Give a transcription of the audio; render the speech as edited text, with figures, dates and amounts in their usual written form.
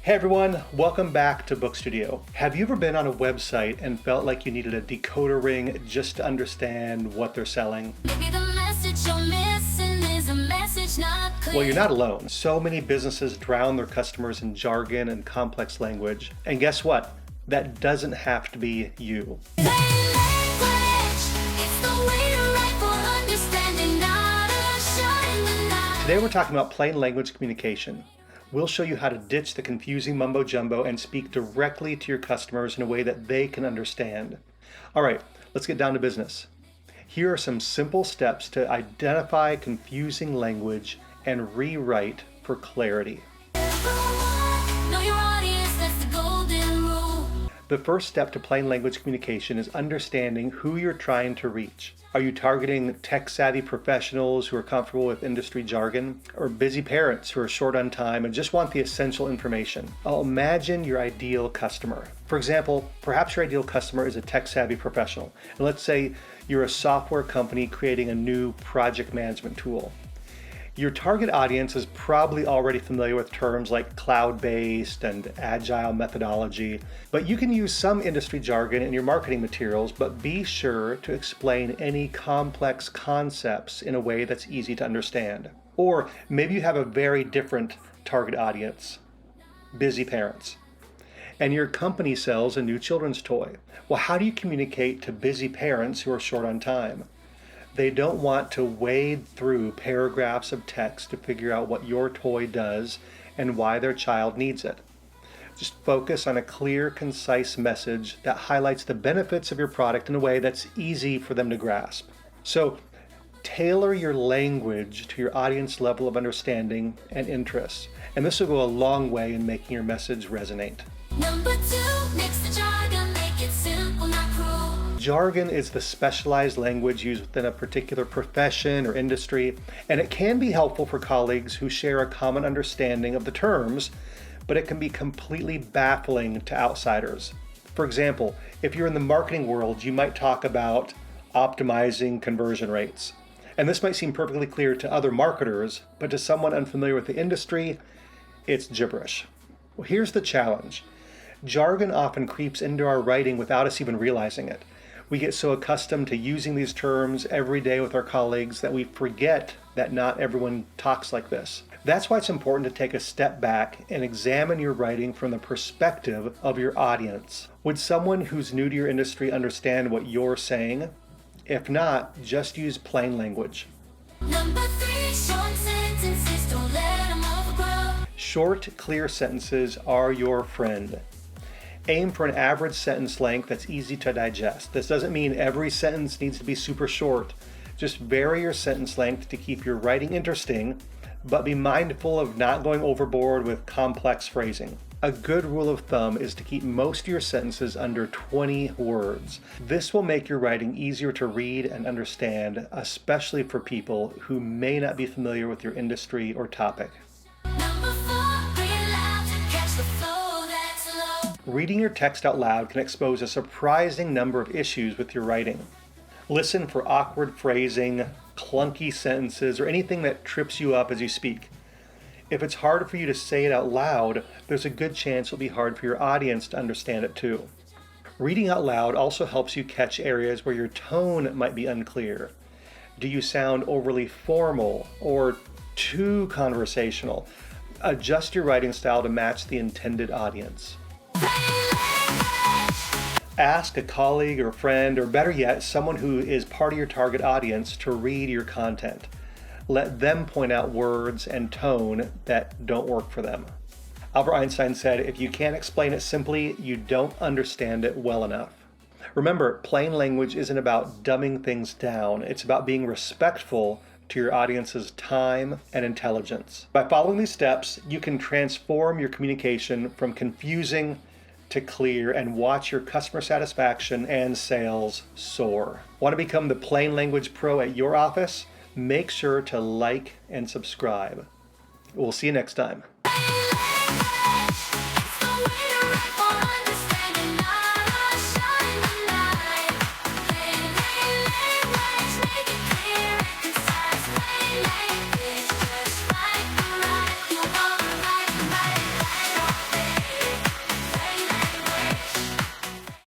Hey everyone, welcome back to Book Studio. Have you ever been on a website and felt like you needed a decoder ring just to understand what they're selling? Maybe the message you're missing is a message not clear. Well, you're not alone. So many businesses drown their customers in jargon and complex language. And guess what? That doesn't have to be you. Plain language, it's the way to write for understanding, not a shot in the night. Today we're talking about plain language communication. We'll show you how to ditch the confusing mumbo jumbo and speak directly to your customers in a way that they can understand. All right, let's get down to business. Here are some simple steps to identify confusing language and rewrite for clarity. Everyone, know your audience, that's the golden rule. The first step to plain language communication is understanding who you're trying to reach. Are you targeting tech-savvy professionals who are comfortable with industry jargon, or busy parents who are short on time and just want the essential information? Imagine your ideal customer. For example, perhaps your ideal customer is a tech-savvy professional. And let's say you're a software company creating a new project management tool. Your target audience is probably already familiar with terms like cloud-based and agile methodology, but you can use some industry jargon in your marketing materials, but be sure to explain any complex concepts in a way that's easy to understand. Or maybe you have a very different target audience, busy parents, and your company sells a new children's toy. Well, how do you communicate to busy parents who are short on time? They don't want to wade through paragraphs of text to figure out what your toy does and why their child needs it. Just focus on a clear, concise message that highlights the benefits of your product in a way that's easy for them to grasp. So, tailor your language to your audience level of understanding and interests, and this will go a long way in making your message resonate. Number 2, mix the jargon, make it simple, not cruel. Jargon is the specialized language used within a particular profession or industry, and it can be helpful for colleagues who share a common understanding of the terms, but it can be completely baffling to outsiders. For example, if you're in the marketing world, you might talk about optimizing conversion rates. And this might seem perfectly clear to other marketers, but to someone unfamiliar with the industry, it's gibberish. Well, here's the challenge. Jargon often creeps into our writing without us even realizing it. We get so accustomed to using these terms every day with our colleagues that we forget that not everyone talks like this. That's why it's important to take a step back and examine your writing from the perspective of your audience. Would someone who's new to your industry understand what you're saying? If not, just use plain language. Number 3, short sentences, don't let them overgrow. Short, clear sentences are your friend. Aim for an average sentence length that's easy to digest. This doesn't mean every sentence needs to be super short. Just vary your sentence length to keep your writing interesting, but be mindful of not going overboard with complex phrasing. A good rule of thumb is to keep most of your sentences under 20 words. This will make your writing easier to read and understand, especially for people who may not be familiar with your industry or topic. Number 4, read loud to catch the flow that's low. Reading your text out loud can expose a surprising number of issues with your writing. Listen for awkward phrasing, clunky sentences, or anything that trips you up as you speak. If it's hard for you to say it out loud, there's a good chance it'll be hard for your audience to understand it too. Reading out loud also helps you catch areas where your tone might be unclear. Do you sound overly formal or too conversational? Adjust your writing style to match the intended audience. Ask a colleague or friend, or better yet, someone who is part of your target audience to read your content. Let them point out words and tone that don't work for them. Albert Einstein said, if you can't explain it simply, you don't understand it well enough. Remember, plain language isn't about dumbing things down. It's about being respectful to your audience's time and intelligence. By following these steps, you can transform your communication from confusing to clear and watch your customer satisfaction and sales soar. Want to become the plain language pro at your office? Make sure to like and subscribe. We'll see you next time.